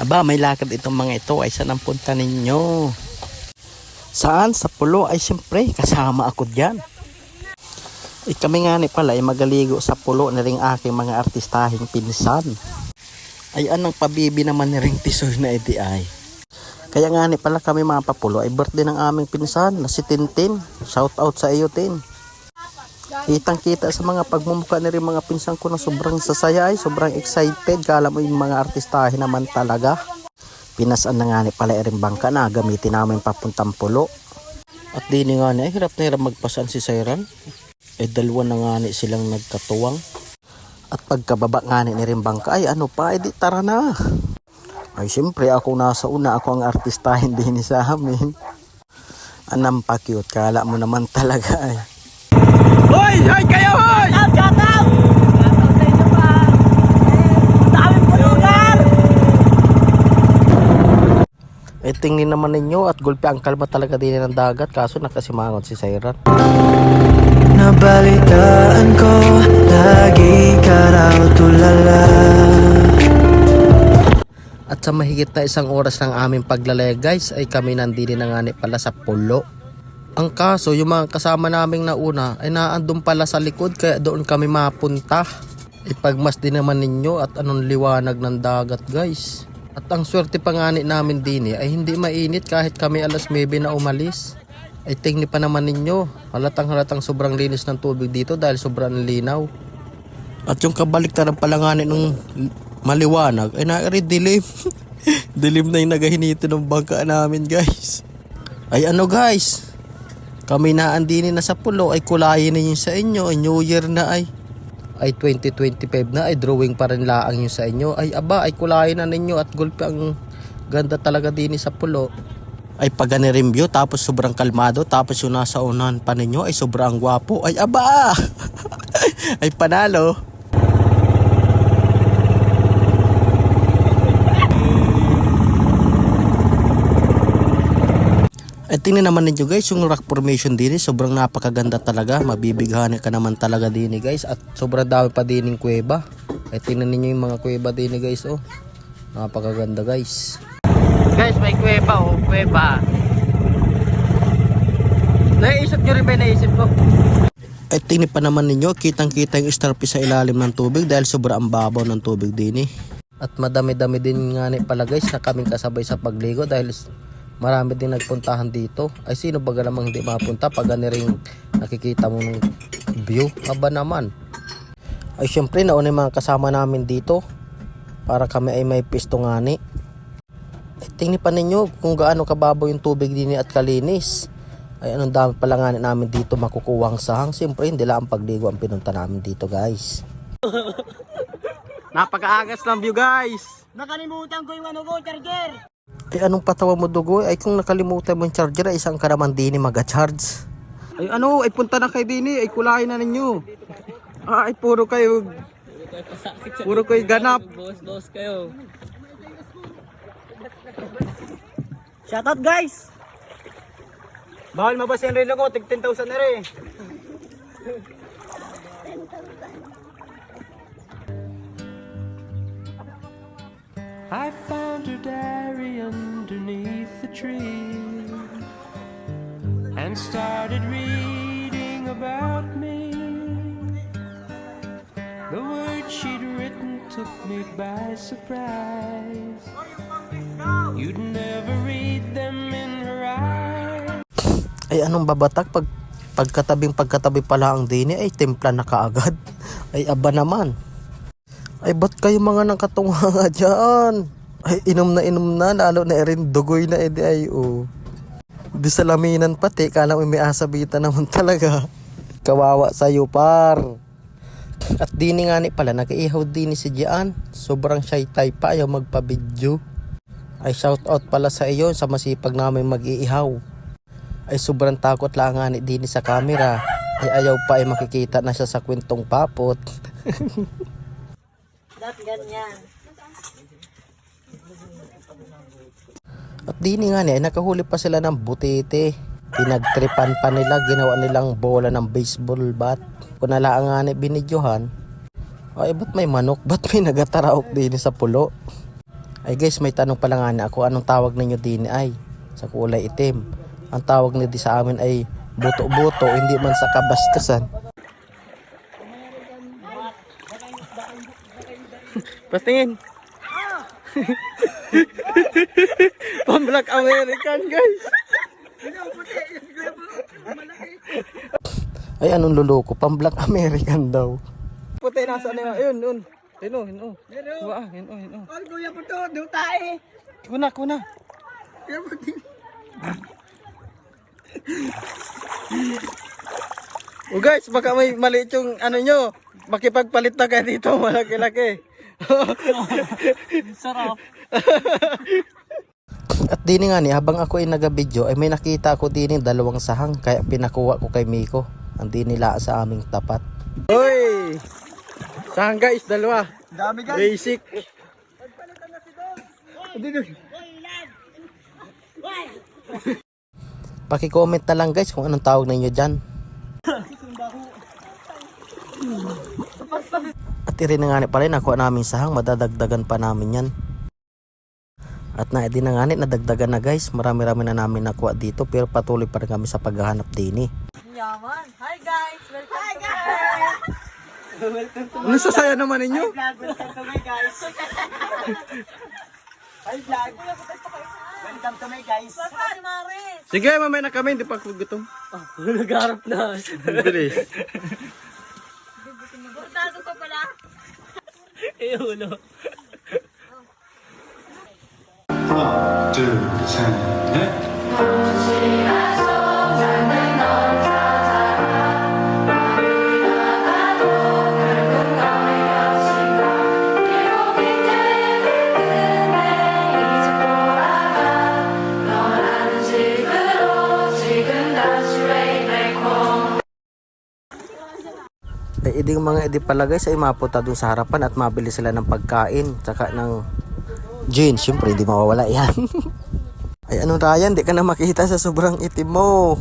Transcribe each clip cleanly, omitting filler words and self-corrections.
Aba, may lakad itong mga ito. Ay saan ang punta ninyo? Saan? Sa pulo? Ay siyempre, kasama ako dyan. Kami nga ni pala ay magaligo sa pulo na ring aking mga artistahing pinsan. Ay anong pabibi naman ni ring tisoy na edi ay. Kaya nga ni pala kami mga papulo ay birthday ng aming pinsan na si Tintin. Shout out sa iyo, Tin. Kitang kita sa mga pagmumukha ni rin mga pinsan ko na sobrang sasaya ay sobrang excited. Kala mo yung mga artistahin naman talaga. Pinasan na nga ni pala rin bangka na gamitin namin papuntang pulo. At di nga ni ay hirap na hirap magpasan si Sairan. Dalawa na nga ni silang nagkatuwang. At pagkababa nga ni rin bangka ay ano pa, edi tara na. Ay siyempre ako nasa una, ako ang artista hindi ni sa amin. Anam pa cute, kala mo naman talaga ay. Hoy! Hoy kayo! Hoy! Shout out! Shout out sa inyo pa! Daming pulugan! Tingin naman ninyo at gulpi ang kalma talaga din ng dagat kaso nakasimangot si Sairan. Nabalitaan ko, lagi ka raw tulala. At sa mahigit na isang oras ng aming paglalaya guys ay kami nandini na nga ni pala sa pulo. Ang kaso yung mga kasama naming nauna ay naandun pala sa likod kaya doon kami mapunta. Ipagmas din naman ninyo at anong liwanag ng dagat guys. At ang swerte pa nga namin dini ay hindi mainit kahit kami alas 9 na umalis. Ay tingni pa naman ninyo, halatang sobrang linis ng tubig dito dahil sobrang linaw. At yung kabaliktaran pala nga nung maliwanag ay dilim. Dilim na yung nagahinito ng bangka namin guys. Ay ano guys, kami naandini na sa pulo ay kulayin ninyo sa inyo. Ay New Year na ay 2025 na ay drawing pa rin laang yun sa inyo. Ay aba ay kulayin na ninyo at gulpi ang ganda talaga din sa pulo. Ay pag view tapos sobrang kalmado tapos yung nasa unahan pa ninyo ay sobrang gwapo. Ay aba ay panalo. Ay tingnan naman ninyo guys yung rock formation din sobrang napakaganda talaga. Mabibighanin ka naman talaga din guys. At sobrang dami pa din yung kuweba. Ay tingnan ninyo yung mga kuweba din guys oh. Napakaganda guys. Guys may kuweba oh, kuweba. Naisip nyo rin ba naisip ko? Ay tingnan pa naman ninyo, kitang kita yung starfish sa ilalim ng tubig dahil sobrang babaw ng tubig din At madami-dami din nga pala guys na kaming kasabay sa pagligo dahil marami din nagpuntahan dito. Ay sino ba namang hindi mapunta pag rin nakikita mo ng view? Aba naman. Ay syempre nauna yung mga kasama namin dito para kami ay may pisto ngani. Ay tingnan pa ninyo kung gaano kababaw yung tubig din at kalinis. Ay anong dami pala ngani namin dito makukuwang sahang. Syempre hindi lang ang pagligo ang pinunta namin dito guys. Napakaagas ng view guys. Nakalimutan ko yung ano ko, charger! Ay anong patawa mo dugo? Ay kung nakalimutan mo yung charger ay isang ka naman din mag-charge. Ay ano, ay punta na kayo din ay kulahin na ninyo. Ay puro kayo ganap. Boss kayo. Shout out guys! Bawal mabas yung relo ko, tig 10,000 na rin. I found her diary underneath the tree and started reading about me. The words she'd written took me by surprise. You'd never read them in her eyes. Ay anong babatak pagkatabi pala ang dini ay timpla na kaagad. Ay aba naman. Ay ba't kayo mga nakatunga nga dyan? Ay inom na lalo na rin dugoy na edi ay oh. Di sa laminan pati kala mo may asabitan naman talaga. Kawawa sa'yo par. At dini nga pala nag-iihaw dini si Gian. Sobrang shy type pa ayaw magpa-video. Ay shout out pala sa iyo sa masipag namin mag-iihaw. Ay sobrang takot lang nga dini sa camera. Ay ayaw pa ay makikita na siya sa kwentong papot. Ganyan. At dini nga ay nakahuli pa sila ng butete. Pinagtripan pa nila, ginawa nilang bola ng baseball bat. Kung nalaan nga binidyohan, ay ba't may manok? Ba't may nagataraok din sa pulo? Ay guys, may tanong pala nga na ako, anong tawag ninyo din ay sa kulay itim? Ang tawag nila sa amin ay buto-buto, hindi man sa kabastasan. Pastingin. Pang-Black American guys. Ay anong luloko, pang-Black American daw. Puti nasa ano yun, yun. Yun. Wah, yun. Ay, kuya po to, doon tayo. Kuna. Oh guys, baka may maliit yung ano nyo. Makipagpalit na kayo dito, malaki-laki. Sarap. At dini nga ni, habang ako ay nag-video, ay may nakita ako dini dalawang sahang. Kaya pinakuha ko kay Miko. Ang dinila sa aming tapat. Hoy! Sahang guys, dalawa. Dami guys. Basic. Paki-comment na lang guys kung anong tawag ninyo dyan. At irin na nga ni pala nakuha namin sahang, madadagdagan pa namin yan. At na din na nga ni, nadagdagan na guys. Marami-rami na namin nakuha dito, pero patuloy pa rin kami sa paghahanap din eh. Yaman. Hi guys! Welcome to Welcome to Ano sasaya naman ninyo? vlog. Welcome to my guys. Hi vlog. Welcome to my guys. Hi Maris! Sige, mamaya na kami, hindi pa ako gutom. Nagharap na. Bilis. Bordado ka pala? Ulo. 하나, 둘, 셋, 넷. Ay, mga edi pala guys ay mapunta dun sa harapan at mabili sila ng pagkain tsaka ng gin. Siyempre hindi mawawala yan. Ay anong Ryan, di ka na makita sa sobrang itim mo.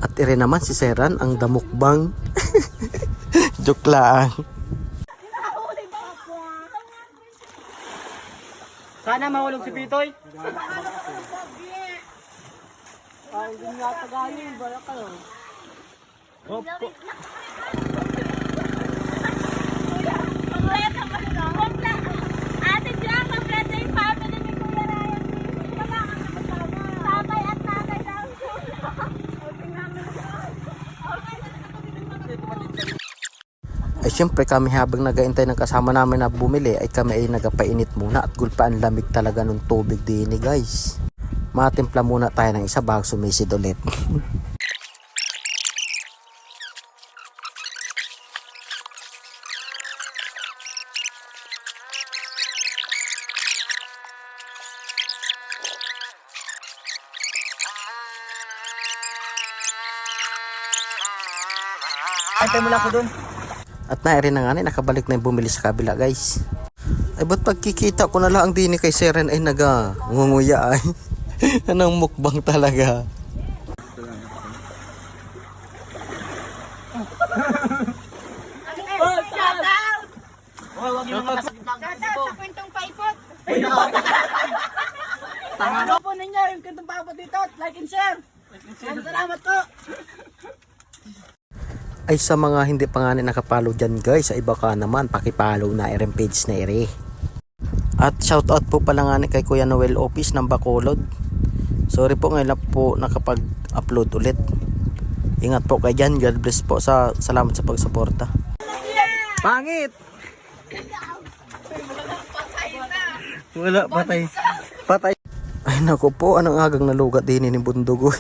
At ire naman si Seran ang damukbang. Joke lang. Sana mahulog si Pitoy. Ay, hindi nga tagayin. Bala ka no. Ate Jack, kompleto yung family ni Kuya Ryan. Wala kang nakasama. Tatay at tatay daw. Ay syempre kami habang nagaintay ng kasama namin na bumili ay kami ay nagapainit muna at gulpaan lamig talaga ng tubig din guys. Matimpla muna tayo ng isa bago sumisid ulit. Antay mo lang ko dun. At nairin na nga ni, nakabalik na yung bumili sa kabila guys. Ay ba't pagkikita ko na lang ang dini kay Seren ay ngunguya ay. Anong mukbang talaga. Hoy, wag yung mga Shoutout sa kwentong paipot. Tama po ninyo yung kantong paipot dito. Like and share. Salamat po. Ay sa mga hindi pa nga nakapalo dyan guys, sa iba ka naman, pakipalo na RM page na ere. At shoutout po pala nga kay Kuya Noel Office ng Bacolod. Sorry po ngayon lang po nakapag-upload ulit. Ingat po kayo dyan, God bless po, salamat sa pagsuporta. Pangit! Wala, patay. Ay naku po, anong agang nalugat din ni Bundugoy.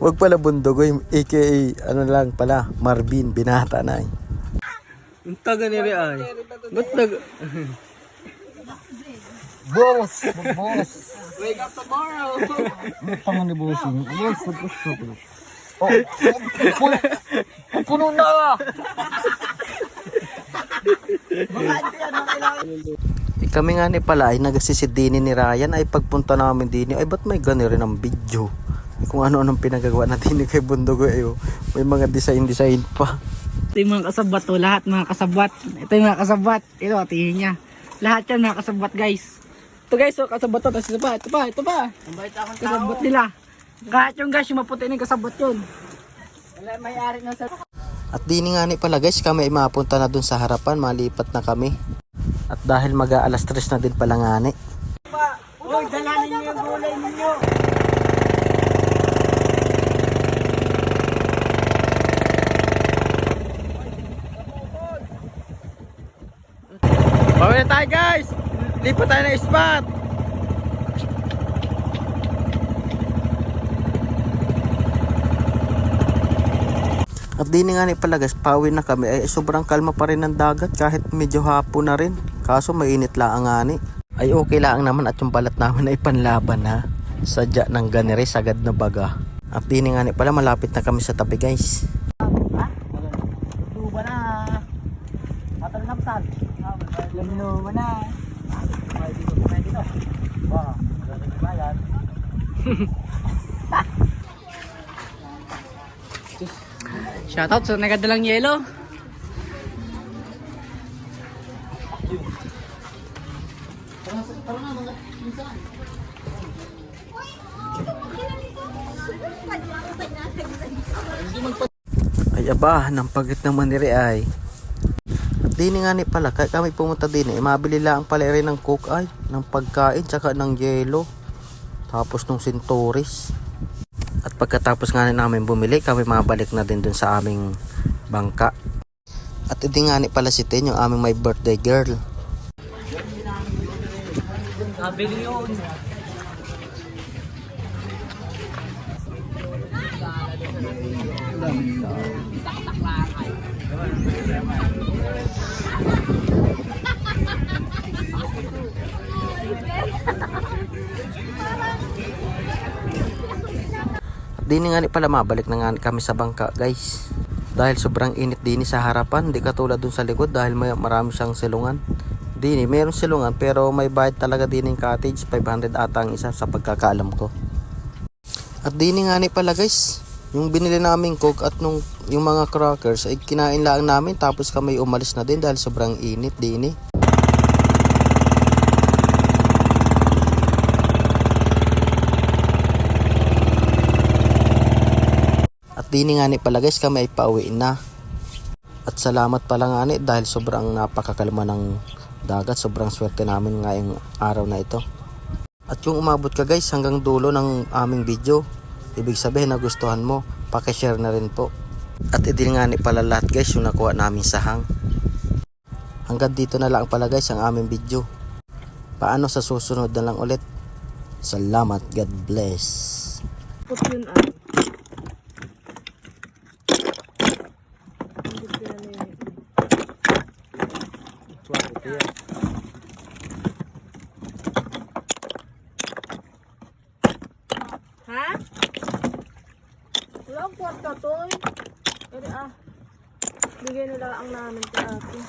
Wag pala Bundugoy, aka ano lang pala, Marvin, binata na eh. Ang taga ni ay. Ba't Boss. Wake up tomorrow. Pangan ni bossing. Yes, oh, puno na. Kami nga ni pala ay nagasisid din ni Ryan ay pagpunta namin din ay ba't may gani rin ang video. Kung ano-anong pinagagawa natin kay Bundugoy ay may mga design pa. Ito yung mga kasabwat to, lahat mga kasabwat. Ito yung mga kasabwat. Ito, tingin niya. Lahat yan mga kasabot guys. Ito guys, so kasabot to. Tapos ito pa. Kasabot nila. Kahit yung guys, yung maputi na yung kasabot yun. Wala may-ari na sa... At dini nga ni pala guys, kami ay mapunta na dun sa harapan, malipat na kami. At dahil mag-aalas 3 na din pala nga ni. Uy, dalanin niyo yung gulay ninyo. Bawi na tayo guys! Lipat tayo ng spot! At dini nga ni pala guys, pauwi na kami ay sobrang kalma pa rin ng dagat kahit medyo hapon na rin. Kaso mainit lang nga ni. Ay okay lang naman at yung balat namin ay panlaban ha. Sadya ng ganere sagad na baga. At dini nga ni pala malapit na kami sa tabi guys. Luba na. Matal na pasal. Luba na. Dito. Wow, bayan. Shoutout sa nagadalang yelo. Ay aba, ng pagit naman ni ay. At dini nga ni pala, kaya kami pumunta din mabili lang pala rin ng coke ay, ng pagkain, tsaka ng yelo. Tapos ng sintoris. At pagkatapos nga namin bumili, kami mabalik na din dun sa aming bangka. At hindi nga ni pala si Ten, yung aming may birthday girl. Nabili yun. Di nga ni pala mabalik na nga kami sa bangka guys. Dahil sobrang init din sa harapan, di katulad dun sa likod dahil marami siyang silungan. Dini, mayroong silungan pero may bayad talaga din yung cottage, 500 ata ang isa sa pagkakaalam ko. At dini nga ni pala guys, yung binili naming coke at yung mga crackers ay kinain lang namin tapos kami umalis na din dahil sobrang init dini. At dini nga ni pala guys, kami ay pauwi na. At salamat pala nga ni dahil sobrang napakakalma ng dagat, sobrang swerte namin ngayong araw na ito. At yung umabot ka guys hanggang dulo ng aming video, ibig sabihin nagustuhan mo, pakishare na rin po. At idin nga ni pala lahat guys yung nakuha namin sahang. Hanggang dito na lang pala guys ang aming video. Paano sa susunod na lang ulit. Salamat, God bless. Put yun ah. Ha? Wala ang kwarta to. Pwede bigay nila ang namin kay ate.